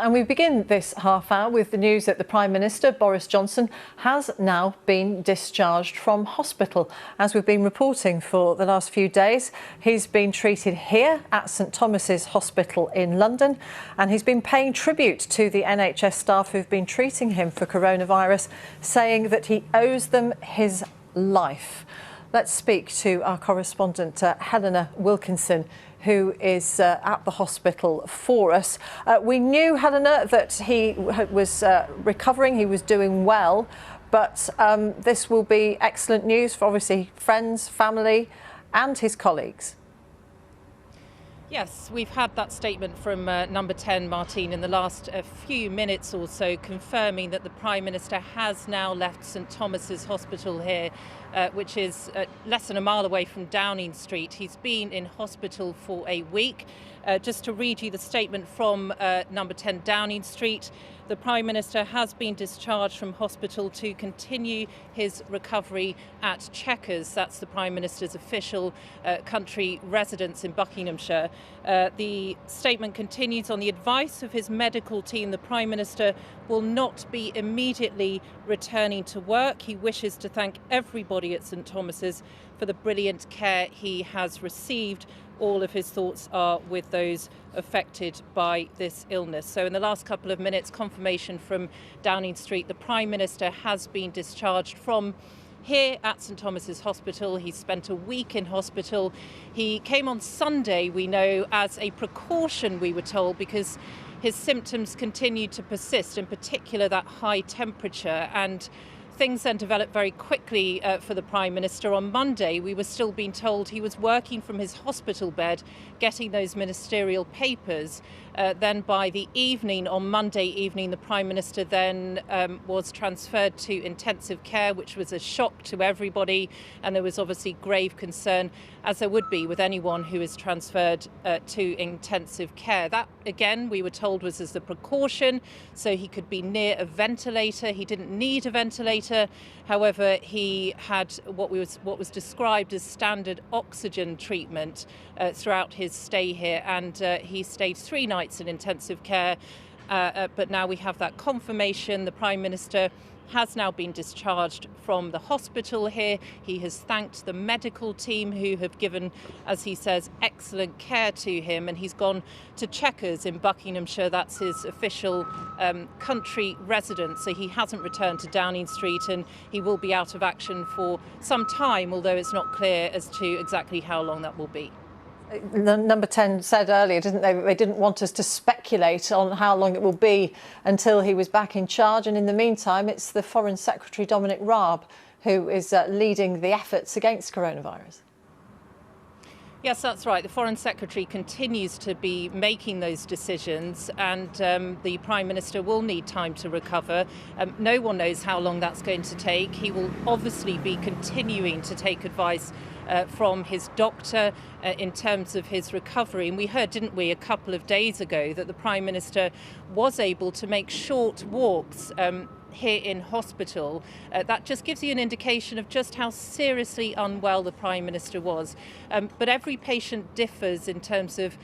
And we begin this half hour with the news that the Prime Minister, Boris Johnson, has now been discharged from hospital. As we've been reporting for the last few days, he's been treated here at St Thomas's Hospital in London, and he's been paying tribute to the NHS staff who've been treating him for coronavirus, saying that he owes them his life. Let's speak to our correspondent, Helena Wilkinson, who is at the hospital for us. We knew, Helena, that he was recovering, he was doing well, but this will be excellent news for obviously friends, family and his colleagues. Yes, we've had that statement from number 10, Martine, in the last few minutes or so, confirming that the Prime Minister has now left St Thomas's Hospital here, which is less than a mile away from Downing Street. He's been in hospital for a week. Just to read you the statement from number 10 Downing Street, the Prime Minister has been discharged from hospital to continue his recovery at Chequers. That's the Prime Minister's official country residence in Buckinghamshire. The statement continues: on the advice of his medical team, the Prime Minister will not be immediately returning to work. He wishes to thank everybody at St Thomas's for the brilliant care he has received. All of his thoughts are with those affected by this illness. So in the last couple of minutes, confirmation from Downing Street, the Prime Minister has been discharged from here at St Thomas's Hospital. He spent a week in hospital. He came on Sunday, we know, as a precaution, we were told, because his symptoms continued to persist, in particular that high temperature, and things then developed very quickly for the Prime Minister. On Monday, we were still being told he was working from his hospital bed, getting those ministerial papers. Then by the evening, on Monday evening, the Prime Minister then was transferred to intensive care, which was a shock to everybody. And there was obviously grave concern, as there would be with anyone who is transferred to intensive care. That, again, we were told was as a precaution, so he could be near a ventilator. He didn't need a ventilator. However, he had what was described as standard oxygen treatment throughout his stay here, and he stayed 3 nights in intensive care. But now we have that confirmation. The Prime Minister has now been discharged from the hospital here. He has thanked the medical team who have given, as he says, excellent care to him, and he's gone to Chequers in Buckinghamshire. That's his official country residence, so he hasn't returned to Downing Street, and he will be out of action for some time, although it's not clear as to exactly how long that will be. Number 10 said earlier, didn't they, they didn't want us to speculate on how long it will be until he was back in charge. And in the meantime, it's the Foreign Secretary, Dominic Raab, who is leading the efforts against coronavirus. Yes, that's right. The Foreign Secretary continues to be making those decisions, and the Prime Minister will need time to recover. No one knows how long that's going to take. He will obviously be continuing to take advice from his doctor in terms of his recovery. And we heard, didn't we, a couple of days ago that the Prime Minister was able to make short walks here in hospital. That just gives you an indication of just how seriously unwell the Prime Minister was. But every patient differs in terms of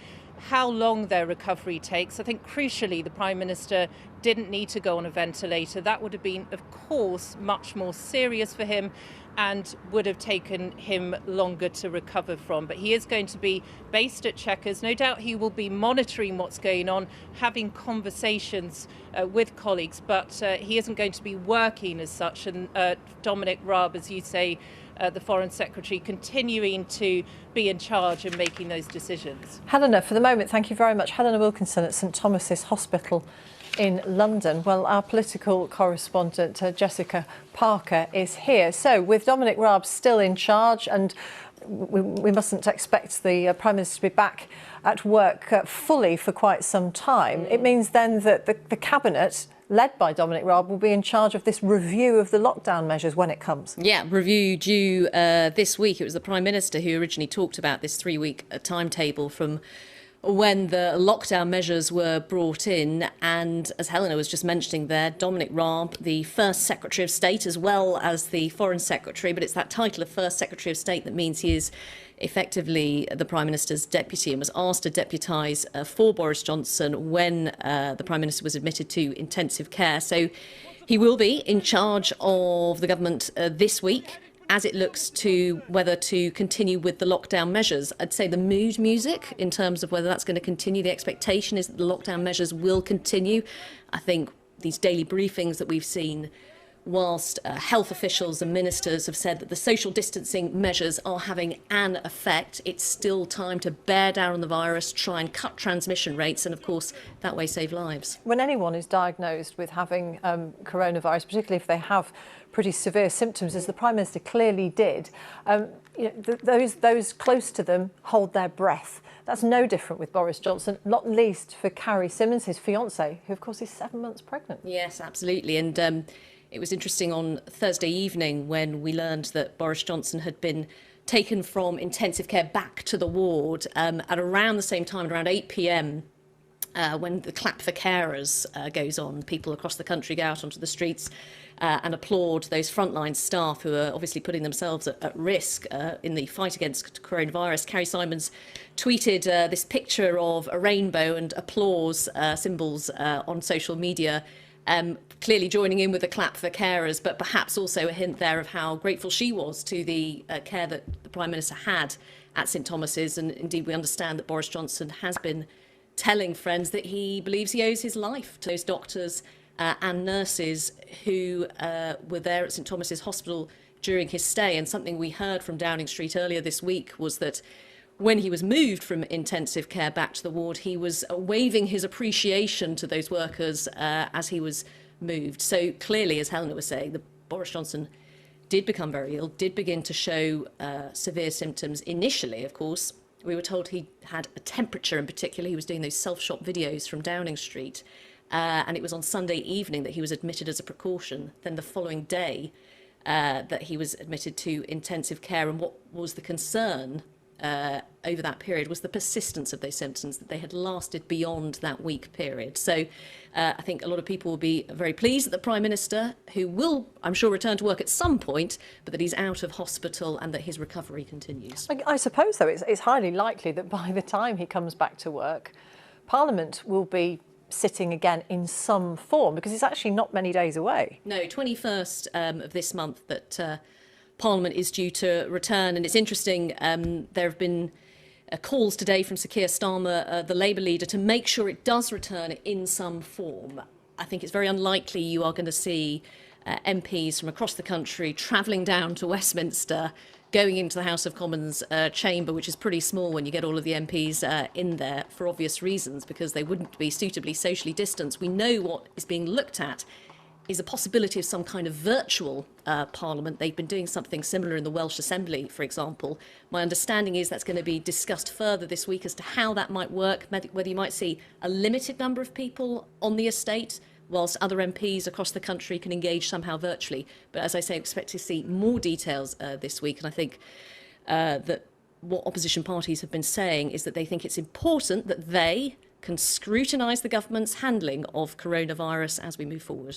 how long their recovery takes. I think crucially the Prime Minister didn't need to go on a ventilator. That would have been, of course, much more serious for him and would have taken him longer to recover from. But he is going to be based at Chequers. No doubt he will be monitoring what's going on, having conversations with colleagues, but he isn't going to be working as such. And Dominic Raab, as you say, the Foreign Secretary, continuing to be in charge and making those decisions. Helena, for the moment, thank you very much. Helena Wilkinson at St Thomas's Hospital in London. Well, our political correspondent, Jessica Parker, is here. So, with Dominic Raab still in charge, and we mustn't expect the Prime Minister to be back at work fully for quite some time, it means then that the Cabinet, led by Dominic Raab, will be in charge of this review of the lockdown measures when it comes. Yeah, review due this week. It was the Prime Minister who originally talked about this 3-week timetable from when the lockdown measures were brought in. And as Helena was just mentioning there, Dominic Raab, the First Secretary of State, as well as the Foreign Secretary, but it's that title of First Secretary of State that means he is effectively the Prime Minister's deputy and was asked to deputise for Boris Johnson when the Prime Minister was admitted to intensive care. So he will be in charge of the government this week as it looks to whether to continue with the lockdown measures. I'd say the mood music in terms of whether that's going to continue. The expectation is that the lockdown measures will continue. I think these daily briefings that we've seen, whilst health officials and ministers have said that the social distancing measures are having an effect, it's still time to bear down on the virus, try and cut transmission rates, and of course that way save lives. When anyone is diagnosed with having coronavirus, particularly if they have pretty severe symptoms, as the Prime Minister clearly did, those close to them hold their breath. That's no different with Boris Johnson, not least for Carrie Symonds, his fiancée, who of course is 7 months pregnant. Yes, absolutely. And it was interesting on Thursday evening when we learned that Boris Johnson had been taken from intensive care back to the ward at around the same time, around 8 p.m, when the clap for carers goes on. People across the country go out onto the streets and applaud those frontline staff who are obviously putting themselves at risk in the fight against coronavirus. Carrie Symonds tweeted this picture of a rainbow and applause symbols on social media, clearly joining in with the clap for carers, but perhaps also a hint there of how grateful she was to the care that the Prime Minister had at St Thomas's. And indeed, we understand that Boris Johnson has been telling friends that he believes he owes his life to those doctors and nurses who were there at St Thomas's Hospital during his stay. And something we heard from Downing Street earlier this week was that when he was moved from intensive care back to the ward, he was waving his appreciation to those workers as he was moved. So clearly, as Helena was saying, Boris Johnson did become very ill, did begin to show severe symptoms. Initially, of course, we were told he had a temperature in particular. He was doing those self-shot videos from Downing Street. And it was on Sunday evening that he was admitted as a precaution. Then the following day that he was admitted to intensive care. And what was the concern over that period was the persistence of those symptoms, that they had lasted beyond that week period. So I think a lot of people will be very pleased that the Prime Minister, who will, I'm sure, return to work at some point, but that he's out of hospital and that his recovery continues. I suppose, though, it's highly likely that by the time he comes back to work, Parliament will be sitting again in some form, because it's actually not many days away. No, 21st of this month that Parliament is due to return. And it's interesting, there have been calls today from Sir Keir Starmer, the Labour leader, to make sure it does return in some form. I think it's very unlikely you are going to see MPs from across the country travelling down to Westminster, going into the House of Commons chamber, which is pretty small when you get all of the MPs in there, for obvious reasons, because they wouldn't be suitably socially distanced. We know what is being looked at is a possibility of some kind of virtual parliament. They've been doing something similar in the Welsh Assembly, for example. My understanding is that's going to be discussed further this week as to how that might work, whether you might see a limited number of people on the estate, whilst other MPs across the country can engage somehow virtually. But as I say, expect to see more details this week. And I think that what opposition parties have been saying is that they think it's important that they can scrutinise the government's handling of coronavirus as we move forward.